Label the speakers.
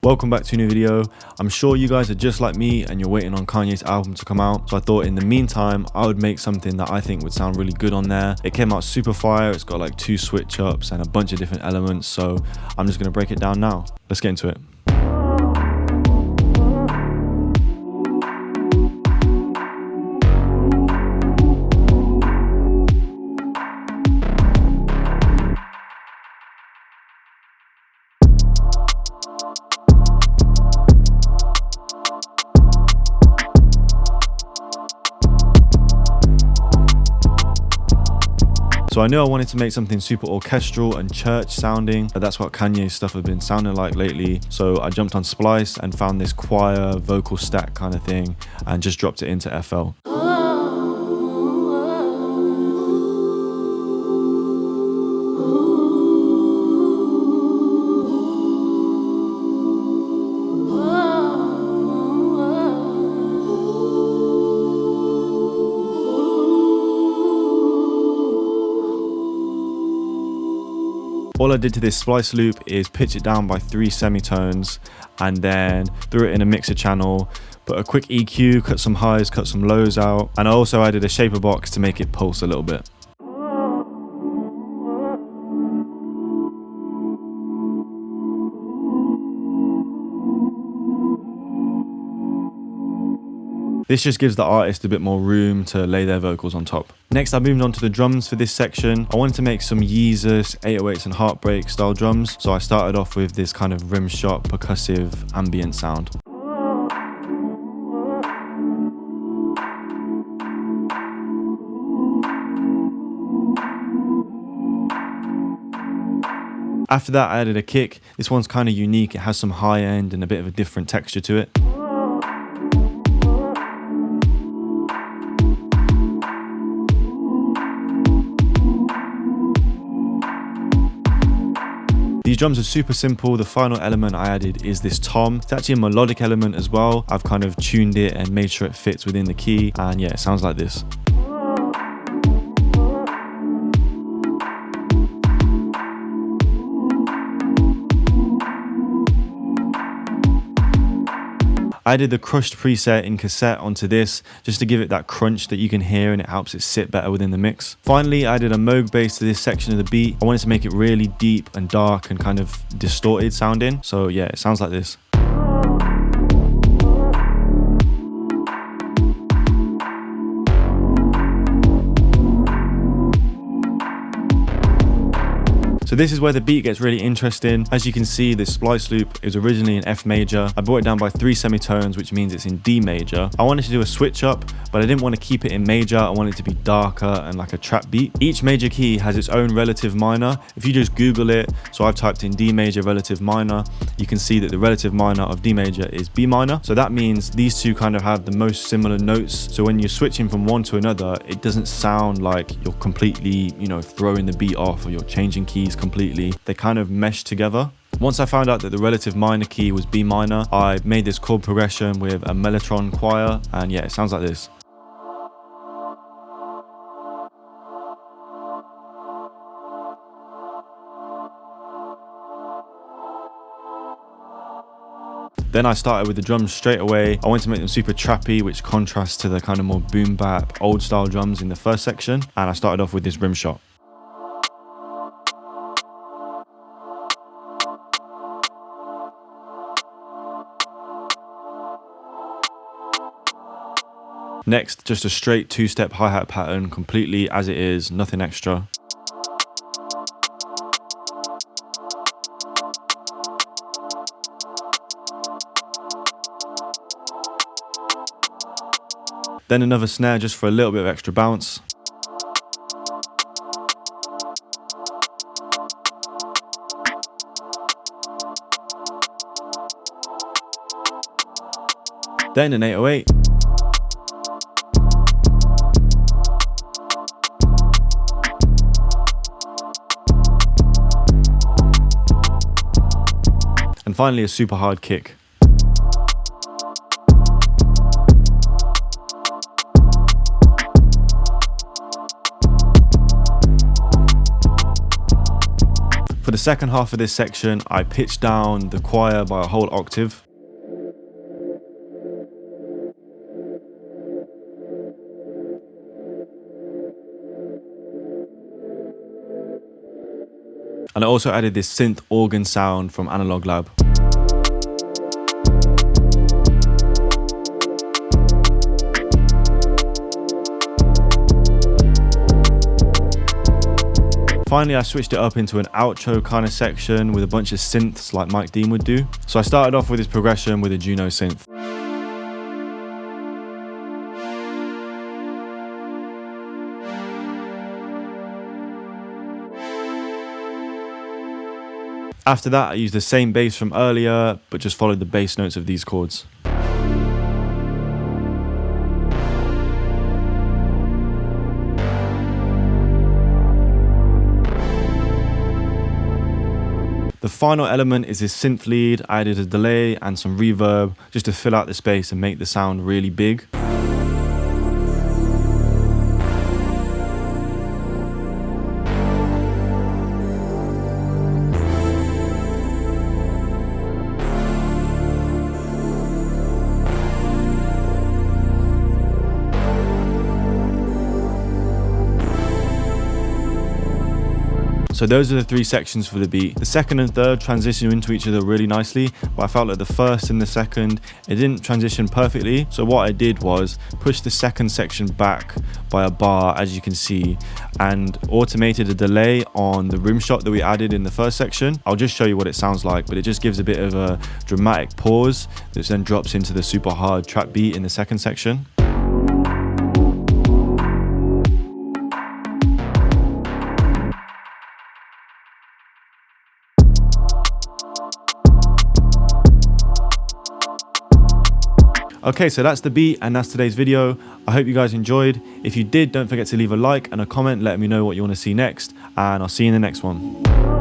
Speaker 1: Welcome back to a new video. I'm sure you guys are just like me and you're waiting on Kanye's album to come out. So I thought in the meantime, I would make something that I think would sound really good on there. It came out super fire. It's got like 2 switch ups and a bunch of different elements. So I'm just going to break it down now. Let's get into it. So I knew I wanted to make something super orchestral and church sounding, but that's what Kanye's stuff has been sounding like lately. So I jumped on Splice and found this choir vocal stack kind of thing and just dropped it into FL. All I did to this splice loop is pitch it down by 3 semitones and then threw it in a mixer channel, put a quick EQ, cut some highs, cut some lows out, and I also added a shaper box to make it pulse a little bit. This just gives the artist a bit more room to lay their vocals on top. Next, I moved on to the drums for this section. I wanted to make some Yeezus 808s and Heartbreak style drums, so I started off with this kind of rim shot percussive ambient sound. After that, I added a kick. This one's kind of unique. It has some high end and a bit of a different texture to it. These drums are super simple. The final element I added is this tom. It's actually a melodic element as well. I've kind of tuned it and made sure it fits within the key. And yeah, it sounds like this. I added the crushed preset in cassette onto this just to give it that crunch that you can hear, and it helps it sit better within the mix. Finally, I added a Moog bass to this section of the beat. I wanted to make it really deep and dark and kind of distorted sounding. So yeah, it sounds like this. So this is where the beat gets really interesting. As you can see, this splice loop is originally in F major. I brought it down by 3 semitones, which means it's in D major. I wanted to do a switch up, but I didn't want to keep it in major. I wanted it to be darker and like a trap beat. Each major key has its own relative minor. If you just Google it, so I've typed in D major relative minor, you can see that the relative minor of D major is B minor. So that means these two kind of have the most similar notes. So when you're switching from one to another, it doesn't sound like you're completely, throwing the beat off or you're changing keys completely. They kind of mesh together. Once I found out that the relative minor key was B minor, I made this chord progression with a mellotron choir, and yeah, it sounds like this. Then I started with the drums straight away. I wanted to make them super trappy, which contrasts to the kind of more boom bap, old style drums in the first section. And I started off with this rim shot. Next, just a straight 2-step hi-hat pattern, completely as it is, nothing extra. Then another snare just for a little bit of extra bounce. Then an 808. And finally a super hard kick. For the second half of this section, I pitched down the choir by a whole octave. And I also added this synth organ sound from Analog Lab. Finally, I switched it up into an outro kind of section with a bunch of synths like Mike Dean would do. So I started off with his progression with a Juno synth. After that, I used the same bass from earlier, but just followed the bass notes of these chords. The final element is this synth lead. I added a delay and some reverb just to fill out the space and make the sound really big. So those are the three sections for the beat. The second and third transition into each other really nicely, but I felt like the first and the second, it didn't transition perfectly. So what I did was push the second section back by a bar, as you can see, and automated a delay on the rim shot that we added in the first section. I'll just show you what it sounds like, but it just gives a bit of a dramatic pause that then drops into the super hard trap beat in the second section. Okay, so that's the beat and that's today's video. I hope you guys enjoyed. If you did, don't forget to leave a like and a comment letting me know what you want to see next, and I'll see you in the next one.